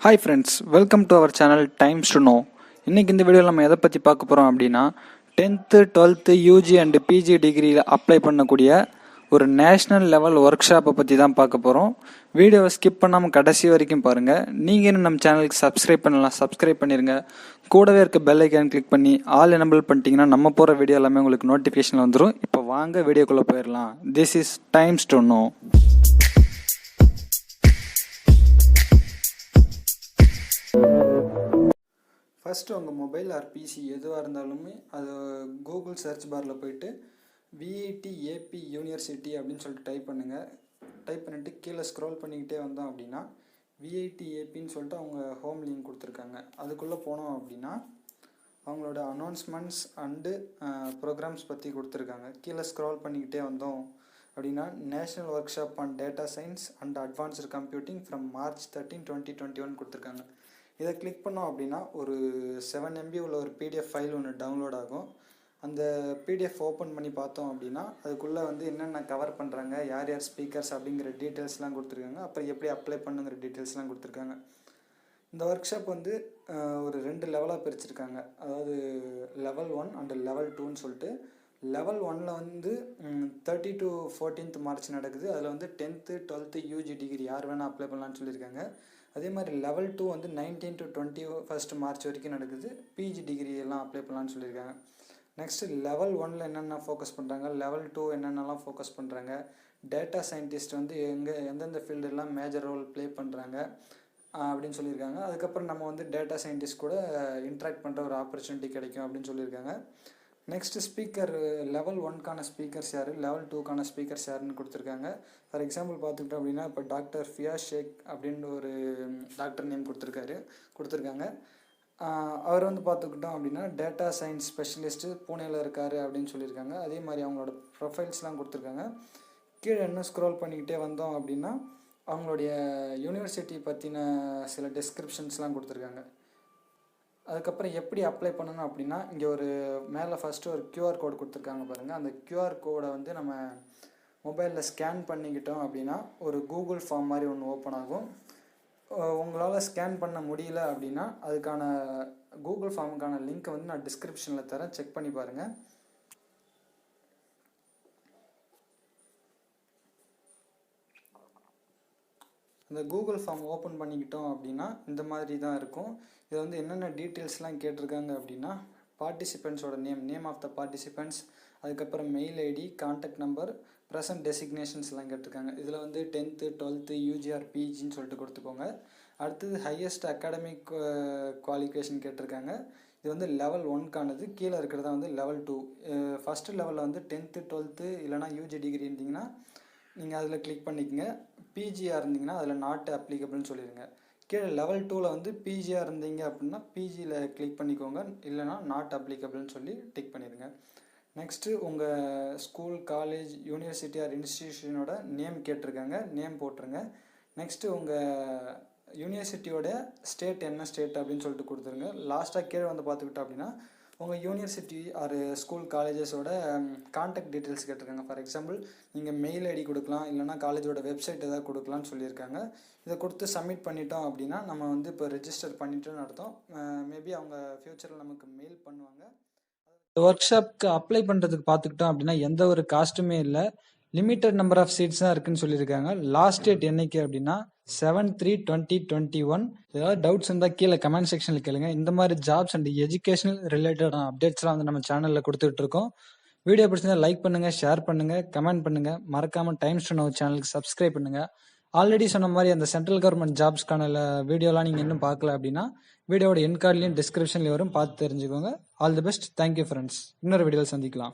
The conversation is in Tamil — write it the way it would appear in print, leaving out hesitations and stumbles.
Hi friends, welcome to our channel Timestoknow. இன்னைக்கு இந்த வீடியோவில் நம்ம எதை பற்றி பார்க்க போகிறோம் அப்படின்னா 10th 12th UG and PG டிகிரியில் அப்ளை பண்ணக்கூடிய ஒரு நேஷ்னல் லெவல் ஒர்க் ஷாப்பை பற்றி தான் பார்க்க போகிறோம். வீடியோவை ஸ்கிப் பண்ணாமல் கடைசி வரைக்கும் பாருங்கள். நீங்கள் இன்னும் நம்ம சேனலுக்கு சப்ஸ்கிரைப் பண்ணலாம், சப்ஸ்கிரைப் பண்ணிடுங்க. கூடவே இருக்க பெல் ஐக்கான் கிளிக் பண்ணி ஆல் எனபிள் பண்ணிட்டீங்கன்னா நம்ம போகிற வீடியோ எல்லாமே உங்களுக்கு நோட்டிஃபிகேஷன் வந்துடும். இப்போ வாங்க வீடியோக்குள்ளே போயிடலாம். This is Timestoknow. ஃபஸ்ட்டு உங்கள் மொபைல் ஆர் பிசி எதுவாக இருந்தாலுமே அது கூகுள் சர்ச் பாரில் போயிட்டு விஐடி ஏபி யூனிவர்சிட்டி அப்படின்னு சொல்லிட்டு டைப் பண்ணுங்கள். டைப் பண்ணிவிட்டு கீழே ஸ்க்ரோல் பண்ணிக்கிட்டே வந்தோம் அப்படின்னா விஐடி ஏபின்னு சொல்லிட்டு அவங்க ஹோம் லிங்க் கொடுத்துருக்காங்க. அதுக்குள்ளே போனோம் அப்படின்னா அவங்களோட அனௌன்ஸ்மெண்ட்ஸ் அண்டு ப்ரோக்ராம்ஸ் பற்றி கொடுத்துருக்காங்க. கீழே ஸ்க்ரோல் பண்ணிக்கிட்டே வந்தோம் அப்படின்னா national work shop on data science and advanced computing from March 13, 2021 கொடுத்துருக்காங்க. இதை கிளிக் பண்ணோம் அப்படின்னா ஒரு 7 MB உள்ள ஒரு பிடிஎஃப் ஃபைல் ஒன்று டவுன்லோட் ஆகும். அந்த பிடிஎஃப் ஓப்பன் பண்ணி பார்த்தோம் அப்படின்னா அதுக்குள்ளே வந்து என்னென்ன கவர் பண்ணுறாங்க, யார் யார் ஸ்பீக்கர்ஸ் அப்படிங்கிற டீட்டெயில்ஸ்லாம் கொடுத்துருக்காங்க. அப்புறம் எப்படி அப்ளை பண்ணுங்கிற டீட்டெயில்ஸ்லாம் கொடுத்துருக்காங்க. இந்த ஒர்க் ஷாப் வந்து ஒரு 2 லெவலாக பிரிச்சிருக்காங்க. அதாவது லெவல் 1 அண்ட் லெவல் 2ன்னு சொல்லிட்டு லெவல் 1ல் வந்து 30 to 14th March நடக்குது. அதில் வந்து 10th 12th யூஜி டிகிரி யார் வேணால் அப்ளை பண்ணலான்னு சொல்லியிருக்காங்க. அதே மாதிரி லெவல் 2 வந்து 19 to 21st March வரைக்கும் நடக்குது. பிஜி டிகிரி எல்லாம் அப்ளை பண்ணலான்னு சொல்லியிருக்காங்க. நெக்ஸ்ட்டு லெவல் 1ல் என்னென்ன ஃபோக்கஸ் பண்ணுறாங்க, லெவல் 2 என்னென்னலாம் ஃபோக்கஸ் பண்ணுறாங்க, டேட்டா சயின்டிஸ்ட் வந்து எந்தெந்த ஃபீல்டெல்லாம் மேஜர் ரோல் ப்ளே பண்ணுறாங்க அப்படின்னு சொல்லியிருக்காங்க. அதுக்கப்புறம் நம்ம வந்து டேட்டா சயின்டிஸ்ட் கூட இன்ட்ராக்ட் பண்ணுற ஒரு ஆப்பர்ச்சுனிட்டி கிடைக்கும் அப்படின்னு சொல்லியிருக்காங்க. நெக்ஸ்ட்டு ஸ்பீக்கர் லெவல் 1க்கான ஸ்பீக்கர்ஸ் யார், லெவல் 2க்கான ஸ்பீக்கர்ஸ் யாருன்னு கொடுத்துருக்காங்க. ஃபார் எக்ஸாம்பிள் பார்த்துக்கிட்டோம் அப்படின்னா இப்போ டாக்டர் ஃபியாஸ் ஷேக் அப்படின்ற ஒரு டாக்டர் நேம் கொடுத்துருக்காங்க. அவர் வந்து பார்த்துக்கிட்டோம் அப்படின்னா டேட்டா சயின்ஸ் ஸ்பெஷலிஸ்ட்டு பூனேயில் இருக்கார் அப்படின்னு சொல்லியிருக்காங்க. அதே மாதிரி அவங்களோட ப்ரொஃபைல்ஸ்லாம் கொடுத்துருக்காங்க. கீழே இன்னும் ஸ்க்ரோல் பண்ணிக்கிட்டே வந்தோம் அப்படின்னா அவங்களுடைய யூனிவர்சிட்டி பற்றின சில டிஸ்கிரிப்ஷன்ஸ்லாம் கொடுத்துருக்காங்க. அதுக்கப்புறம் எப்படி அப்ளை பண்ணணும் அப்படின்னா இங்கே ஒரு மேலே ஃபஸ்ட்டு ஒரு கியூஆர் கோடு கொடுத்துருக்காங்க பாருங்கள். அந்த கியூஆர் கோடை வந்து நம்ம மொபைலில் ஸ்கேன் பண்ணிக்கிட்டோம் அப்படின்னா ஒரு கூகுள் ஃபார்ம் மாதிரி ஒன்று ஓப்பன் ஆகும். உங்களால் ஸ்கேன் பண்ண முடியல அப்படின்னா அதுக்கான கூகுள் ஃபார்முக்கான லிங்க்கை வந்து நான் டிஸ்கிரிப்ஷனில் தரேன், செக் பண்ணி பாருங்கள். இந்த கூகுள் ஃபார்ம் ஓப்பன் பண்ணிக்கிட்டோம் அப்படின்னா இந்த மாதிரி தான் இருக்கும். இதில் வந்து என்னென்ன டீட்டெயில்ஸ்லாம் கேட்டிருக்காங்க அப்படின்னா பார்ட்டிசிபெண்ட்ஸோட நேம் ஆஃப் த பார்ட்டிசிபெண்ட்ஸ், அதுக்கப்புறம் mail ID, contact number, present டெசிக்னேஷன்ஸ்லாம் கேட்டிருக்காங்க. இதில் வந்து 10th 12th யூஜிஆர் பிஜின்னு சொல்லிட்டு கொடுத்துக்கோங்க. அடுத்தது ஹையஸ்ட் அகாடமிக் குவாலிஃபிகேஷன் கேட்டிருக்காங்க. இது வந்து லெவல் 1க்கானது. கீழே இருக்கிறதா வந்து லெவல் 2. ஃபஸ்ட்டு லெவலில் வந்து 10th 12th இல்லைனா யூஜி டிகிரி இருந்தீங்கன்னா நீங்கள் அதில் கிளிக் பண்ணிக்கங்க. பிஜியாக இருந்தீங்கன்னா அதில் நாட் அப்ளிகபிள்னு சொல்லிடுங்க. கீழே லெவல் 2ல் வந்து பிஜியாக இருந்தீங்க அப்படின்னா பிஜியில் கிளிக் பண்ணிக்கோங்க, இல்லைனா நாட் அப்ளிகபிள்னு சொல்லி டிக் பண்ணிடுங்க. நெக்ஸ்ட்டு உங்கள் ஸ்கூல், காலேஜ், யூனிவர்சிட்டி ஆர் இன்ஸ்டிடியூஷனோட நேம் கேட்டிருக்காங்க, நேம் போட்டுருங்க. நெக்ஸ்ட்டு உங்கள் யூனிவர்சிட்டியோட ஸ்டேட் என்ன ஸ்டேட் அப்படின்னு சொல்லிட்டு கொடுத்துருங்க. லாஸ்ட்டாக கீழே வந்து பார்த்துக்கிட்டோம் அப்படின்னா உங்கள் யூனிவர்சிட்டி ஆர் ஸ்கூல் காலேஜஸோட கான்டாக்ட் டீட்டெயில்ஸ் கேட்டிருக்காங்க. ஃபார் எக்ஸாம்பிள் நீங்கள் மெயில் ஐடி கொடுக்கலாம், இல்லைனா காலேஜோட வெப்சைட் எதாவது கொடுக்கலான்னு சொல்லியிருக்காங்க. இதை கொடுத்து சப்மிட் பண்ணிட்டோம் அப்படின்னா நம்ம வந்து இப்போ ரெஜிஸ்டர் பண்ணிட்டோன்னு அர்த்தம். மேபி அவங்க ஃப்யூச்சரில் நமக்கு மெயில் பண்ணுவாங்க. ஒர்க் ஷாப்க்கு அப்ளை பண்ணுறதுக்கு பார்த்துக்கிட்டோம் அப்படின்னா எந்த ஒரு காஸ்ட்டுமே இல்லை, லிமிட்டட் நம்பர் ஆஃப் சீட்ஸ் தான் இருக்குன்னு சொல்லியிருக்காங்க. லாஸ்ட் டேட் என்னைக்கு அப்படின்னா 7/3/2021. ஏதாவது டவுட்ஸ் இருந்தால் கீழே கமெண்ட் செக்ஷனில் கேளுங்க. இந்த மாதிரி ஜாப்ஸ் அண்ட் எஜுகேஷனல் ரிலேட்டடான அப்டேட்ஸ்லாம் வந்து நம்ம சேனலில் கொடுத்துட்டு இருக்கோம். வீடியோ பிடிச்சிருந்தா லைக் பண்ணுங்கள், ஷேர் பண்ணுங்கள், கமெண்ட் பண்ணுங்கள். மறக்காமல் Timestoknow சேனலுக்கு சப்ஸ்கிரைப் பண்ணுங்கள். ஆல்ரெடி சொன்ன மாதிரி அந்த சென்ட்ரல் கவர்மெண்ட் ஜாப்ஸ்க்கான வீடியோலாம் நீங்கள் இன்னும் பார்க்கல அப்படின்னா வீடியோட என் கார்ட்லையும் டிஸ்கிரிப்ஷன்லேயும் வரும், பார்த்து தெரிஞ்சுக்கோங்க. All the best. Thank you friends. இன்னொரு வீடியோவில் சந்திக்கலாம்.